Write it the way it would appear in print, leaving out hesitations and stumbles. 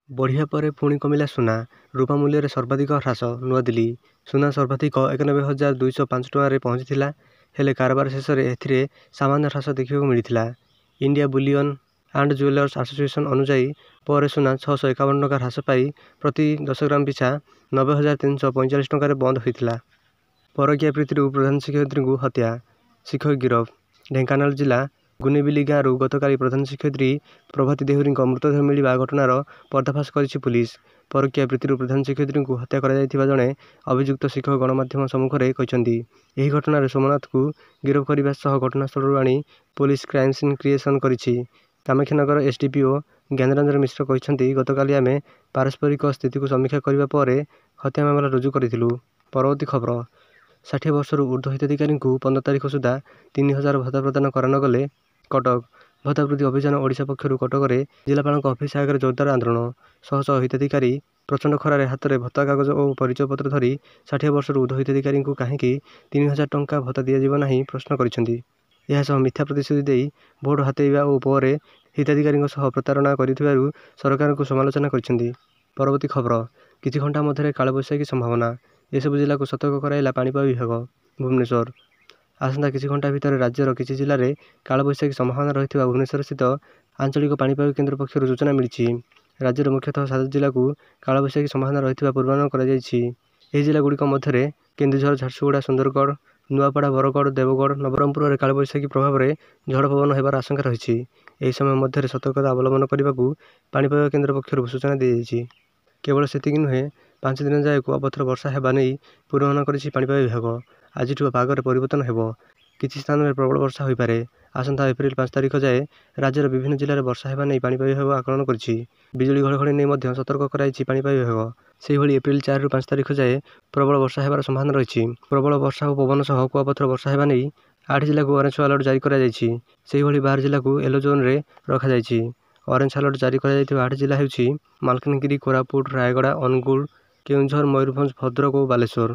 ବଢ଼ିବା ପରେ ପୁଣି କମିଲା ସୁନା। ରୂପା ମୂଲ୍ୟରେ ସର୍ବାଧିକ ହ୍ରାସ। ନୂଆଦିଲ୍ଲୀ। ସୁନା ସର୍ବାଧିକ 91,205 ଟଙ୍କାରେ ପହଞ୍ଚିଥିଲା। ହେଲେ କାରବାର ଶେଷରେ ଏଥିରେ ସାମାନ୍ୟ ହ୍ରାସ ଦେଖିବାକୁ ମିଳିଥିଲା। India bullion and jewellers association ଅନୁଯାୟୀ ପରେ ସୁନା 651 ଟଙ୍କା ହ୍ରାସ ପାଇ ପ୍ରତି 10 ଗ୍ରାମ ପିଛା 90,345 ଟଙ୍କାରେ ବନ୍ଦ ହୋଇଥିଲା। ପରକୀୟା ପ୍ରୀତିରୁ ପ୍ରଧାନ ଶିକ୍ଷୟିତ୍ରୀଙ୍କୁ ହତ୍ୟା। ଶିକ୍ଷକ ଗିରଫ। ଢେଙ୍କାନାଳ ଜିଲ୍ଲା ଗୁନିବିଲି ଗାଁରୁ ଗତକାଲି ପ୍ରଧାନ ଶିକ୍ଷୟିତ୍ରୀ ପ୍ରଭାତୀ ଦେହୁରୀଙ୍କ ମୃତଦେହ ମିଳିବା ଘଟଣାର ପର୍ଦ୍ଦାଫାଶ କରିଛି ପୁଲିସ। ପରକୀୟା ପ୍ରୀତିରୁ ପ୍ରଧାନ ଶିକ୍ଷୟିତ୍ରୀଙ୍କୁ ହତ୍ୟା କରାଯାଇଥିବା ଜଣେ ଅଭିଯୁକ୍ତ ଶିକ୍ଷକ ଗଣମାଧ୍ୟମ ସମ୍ମୁଖରେ କହିଛନ୍ତି। ଏହି ଘଟଣାରେ ସୋମନାଥଙ୍କୁ ଗିରଫ କରିବା ସହ ଘଟଣାସ୍ଥଳରୁ ଆଣି ପୁଲିସ କ୍ରାଇମ୍ ସିନ୍ କ୍ରିଏସନ୍ କରିଛି। କାମାକ୍ଷାନଗର ଏସ୍ଡିପିଓ ଜ୍ଞାନରଞ୍ଜନ ମିଶ୍ର କହିଛନ୍ତି, ଗତକାଲି ଆମେ ପାରସ୍ପରିକ ସ୍ଥିତିକୁ ସମୀକ୍ଷା କରିବା ପରେ ହତ୍ୟା ମାମଲା ରୁଜୁ କରିଥିଲୁ। ପରବର୍ତ୍ତୀ ଖବର। 60 ବର୍ଷରୁ ଉର୍ଦ୍ଧ୍ୱ ହିତାଧିକାରୀଙ୍କୁ 15 ତାରିଖ ସୁଦ୍ଧା 3,000 ଭତ୍ତା ପ୍ରଦାନ କରାନଗଲେ କଟକ। ଭତ୍ତା ବୃଦ୍ଧି ଅଭିଯାନ ଓଡ଼ିଶା ପକ୍ଷରୁ କଟକରେ ଜିଲ୍ଲାପାଳଙ୍କ ଅଫିସ ଆଗରେ ଜୋରଦାର ଆନ୍ଦୋଳନ। ଶହ ଶହ ହିତାଧିକାରୀ ପ୍ରଚଣ୍ଡ ଖରାରେ ହାତରେ ଭତ୍ତା କାଗଜ ଓ ପରିଚୟପତ୍ର ଧରି 60 ବର୍ଷରୁ ଉର୍ଦ୍ଧ୍ୱ ହିତାଧିକାରୀଙ୍କୁ କାହିଁକି 3,000 ଟଙ୍କା ଭତ୍ତା ଦିଆଯିବ ନାହିଁ ପ୍ରଶ୍ନ କରିଛନ୍ତି। ଏହା ସହ ମିଥ୍ୟା ପ୍ରତିଶ୍ରୁତି ଦେଇ ଭୋଟ ହାତେଇବା ଓ ପରେ ହିତାଧିକାରୀଙ୍କ ସହ ପ୍ରତାରଣା କରିଥିବାରୁ ସରକାରଙ୍କୁ ସମାଲୋଚନା କରିଛନ୍ତି। ପରବର୍ତ୍ତୀ ଖବର। କିଛି ଘଣ୍ଟା ମଧ୍ୟରେ କାଳବୈଶାଖୀ ସମ୍ଭାବନା। ଏସବୁ ଜିଲ୍ଲାକୁ ସତର୍କ କରାଇଲା ପାଣିପାଗ ବିଭାଗ। ଭୁବନେଶ୍ୱର। ଆସନ୍ତା କିଛି ଘଣ୍ଟା ଭିତରେ ରାଜ୍ୟର କିଛି ଜିଲ୍ଲାରେ କାଳବୈଶାଖୀ ସମ୍ଭାବନା ରହିଥିବା ଭୁବନେଶ୍ୱରସ୍ଥିତ ଆଞ୍ଚଳିକ ପାଣିପାଗ କେନ୍ଦ୍ର ପକ୍ଷରୁ ସୂଚନା ମିଳିଛି। ରାଜ୍ୟର ମୁଖ୍ୟତଃ 7 ଜିଲ୍ଲାକୁ କାଳବୈଶାଖୀ ସମ୍ଭାବନା ରହିଥିବା ପୂର୍ବାନୁମାନ କରାଯାଇଛି। ଏହି ଜିଲ୍ଲାଗୁଡ଼ିକ ମଧ୍ୟରେ କେନ୍ଦୁଝର, ଝାରସୁଗୁଡ଼ା, ସୁନ୍ଦରଗଡ଼, ନୂଆପଡ଼ା, ବରଗଡ଼, ଦେବଗଡ଼, ନବରଙ୍ଗପୁରରେ କାଳବୈଶାଖୀ ପ୍ରଭାବରେ ଝଡ଼ ପବନ ହେବାର ଆଶଙ୍କା ରହିଛି। ଏହି ସମୟ ମଧ୍ୟରେ ସତର୍କତା ଅବଲମ୍ବନ କରିବାକୁ ପାଣିପାଗ କେନ୍ଦ୍ର ପକ୍ଷରୁ ସୂଚନା ଦିଆଯାଇଛି। କେବଳ ସେତିକି ନୁହେଁ, 5 ଦିନ ଯାଏ କୁଆପଥର ବର୍ଷା ହେବା ନେଇ ପୂର୍ବାନୁମାନ କରିଛି ପାଣିପାଗ ବିଭାଗ। ଆଜିଠୁ ପାଗରେ ପରିବର୍ତ୍ତନ ହେବ। କିଛି ସ୍ଥାନରେ ପ୍ରବଳ ବର୍ଷା ହୋଇପାରେ। ଆସନ୍ତା ଏପ୍ରିଲ 5 ତାରିଖ ଯାଏ ରାଜ୍ୟର ବିଭିନ୍ନ ଜିଲ୍ଲାରେ ବର୍ଷା ହେବା ନେଇ ପାଣିପାଗ ବିଭାଗ ଆକଳନ କରିଛି। ବିଜୁଳି ଘଡ଼ଘଡ଼ି ନେଇ ମଧ୍ୟ ସତର୍କ କରାଇଛି ପାଣିପାଗ ବିଭାଗ। ସେହିଭଳି ଏପ୍ରିଲ 4ରୁ 5 ତାରିଖ ଯାଏ ପ୍ରବଳ ବର୍ଷା ହେବାର ସମ୍ଭାବନା ରହିଛି। ପ୍ରବଳ ବର୍ଷା ଓ ପବନ ସହ କୁଆପଥର ବର୍ଷା ହେବା ନେଇ 8 ଜିଲ୍ଲାକୁ ଅରେଞ୍ଜ ଆଲର୍ଟ ଜାରି କରାଯାଇଛି। ସେହିଭଳି 12 ଜିଲ୍ଲାକୁ ୟେଲୋ ଜୋନ୍ରେ ରଖାଯାଇଛି। ଅରେଞ୍ଜ ଆଲର୍ଟ ଜାରି କରାଯାଇଥିବା 8 ଜିଲ୍ଲା ହେଉଛି ମାଲକାନଗିରି, କୋରାପୁଟ, ରାୟଗଡ଼ା, ଅନୁଗୁଳ, କେଉଁଝର, ମୟୂରଭଞ୍ଜ, ଭଦ୍ରକ ଓ ବାଲେଶ୍ୱର।